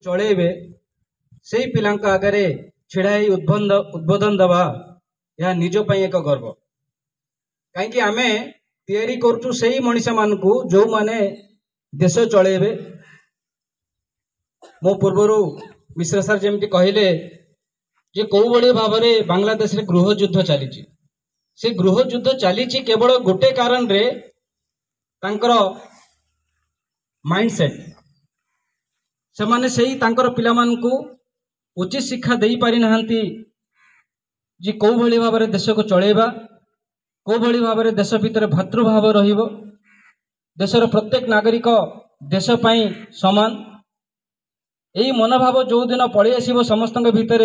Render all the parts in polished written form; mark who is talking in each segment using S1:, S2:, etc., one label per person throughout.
S1: चलेबे से पिलांक आगे छिड़ाई उद्बोधन दबा यह निज पई एक गर्व कहीं आमे तैयारी करूँ से मनीषा मान को जो माने देश चलेबे। मो पूर्वर मिश्र सर जमी कहले जे कौ भाई भाव में बांग्लादेश रे गृह युद्ध चली से गृह युद्ध चली केवल गोटे कारण रे तांकर माइंडसेट से माने सही तांकर पिला मान को उचित शिक्षा दे पारि नहांती जे कौ भाई भाव में देश को चलेबा कौ भाई भाव में देश भितर भातृभाव रहिबो देशर प्रत्येक नागरिक देश पई समान यही मनोभाव जो दिन पलि आसो समस्त भितर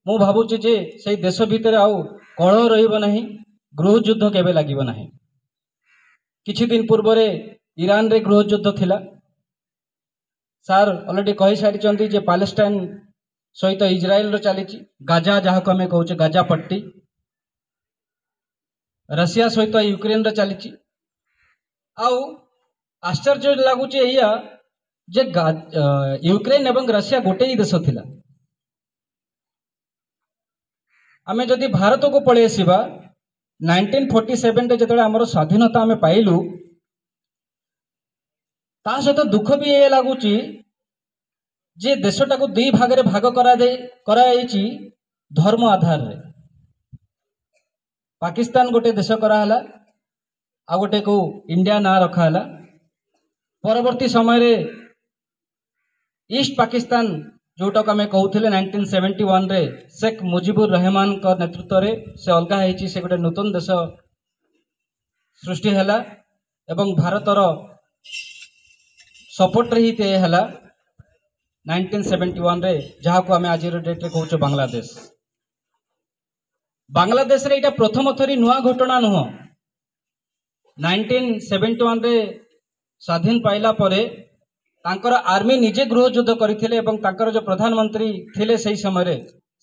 S1: मु भावुची जे से देश भितर आउ कलह रहिबो नहीं गृह युद्ध केबे लागिबो नहीं। किछि दिन पूर्व ईरान रे गृह युद्ध थिला सार ऑलरेडी कहि सारी जे पैलेस्टाइन सहित इजराइल रो चली गाजा जहाँ को आम कहूँ गाजा पट्टी रशिया सहित यूक्रेन रो चली आउ आश्चर्य लगुच या जे यूक्रेन एवं रशिया गोटे ही देश थिला आमे जदि भारत को पलि आसिबा 1947 रे जतले हमर स्वाधीनता आमे पाइलु ता सहित दुख भी ये लगुच जे देशटा को दुई भाग रे भाग कराई धर्म आधार रे पाकिस्तान गोटे देश कराला आ गोटे को इंडिया ना रखाला परवर्ती समय रे ईस्ट पाकिस्तान जोटा को आम कहते 1971 रे शेख मुजिबुर रहमान का नेतृत्व रे से अलगा है से गोटे नूतन देश सृष्टि हैला एवं भारतर सपोर्ट रे ही हैला 1971 रे जहाँ को आम आज डेट रे कहूँ बांग्लादेश बांग्लादेश रे इटा प्रथम थरी नुआ घटना नुह 1971 रे स्वाधीन पाइला परे तांकर आर्मी निजे गृह युद्ध करथिले एवं तांकर जो प्रधानमंत्री थिले सही समय रे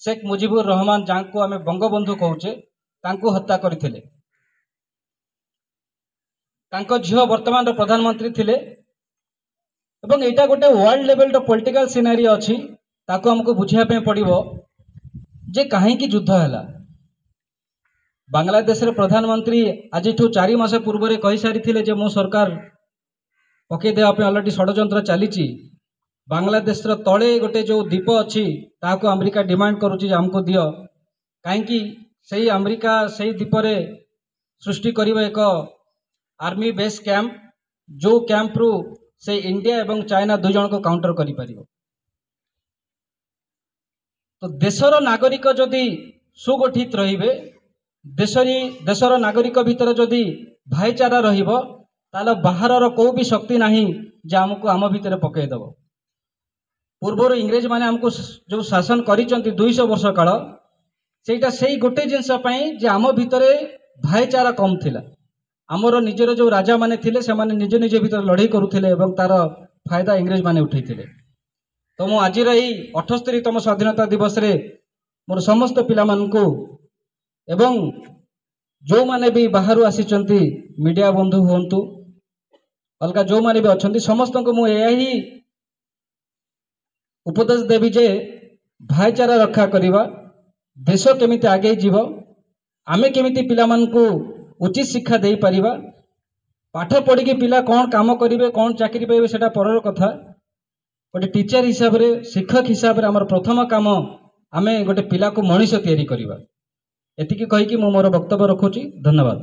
S1: शेख मुजिबुर रहमान जहाँ को आम बंगबंधु कहूचे तांको हत्या करथिले तांको झियो वर्तमान प्रधानमंत्री थिले एवं एटा गोटे वर्ल्ड लेवल रो पॉलिटिकल सिनेरी अछि ताको हमको बुझिया पे पड़िबो जे काहे की युद्ध हैला बांग्लादेश रे प्रधानमंत्री आज 4 मास पूर्व कही सारी जे मो सरकार पकई देवा अलरेडी षड्यंत्र चली बांग्लादेश तले गोटे जो द्वीप अच्छी ताको अमेरिका डिमांड करुच्ची आमको दियो कहीं से अमेरिका से द्वीप रे सृष्टि करिबो एक आर्मी बेस कैंप जो कैंप रु से इंडिया एवं चाइना दुई जन को काउंटर करि परिबो। तो देशर नागरिक जदि सुगठित रहिबे देशर नागरिक भितर जदि भाईचारा रहिबो ताले बाहर को भी शक्ति नहीं जे आमको आम भितर पकईदेव। पूर्वर इंग्रेज माने आमको जो शासन करिसेंती 200 वर्ष काल सेटा से गोटे जिनस जे आम भितर भाईचारा कम थिला आमर निजर जो राजा माने थिले से माने निज निज भितर लड़ाई करुथिले एवं तार फायदा इंग्रेज माने उठैथिले। तो मु आज 78तम स्वाधीनता दिवस रे मोर समस्त पिला मानकू एवं जो माने भी बाहर आसीचंती मीडिया बंधु हुंतु अलगा जो माने भी अच्छी समस्त को मु यही उपदेश देवी जे भाईचारा रक्षा करिबा देश केमिति आगे जीव आमे केमिति पिला मानकू उचित शिक्षा दे परिबा पाठ पढ़ी के पिला कौन काम करिवे कौन चाकरी पाइबे सेटा परर कथा गोटे टीचर हिसाब रे शिक्षक हिसाब रे हमर प्रथम काम आमे गोटे पिला को मनीष तैयारी करिबा एतिकी कहि कि मो मोर वक्तव्य रखुची। धन्यवाद।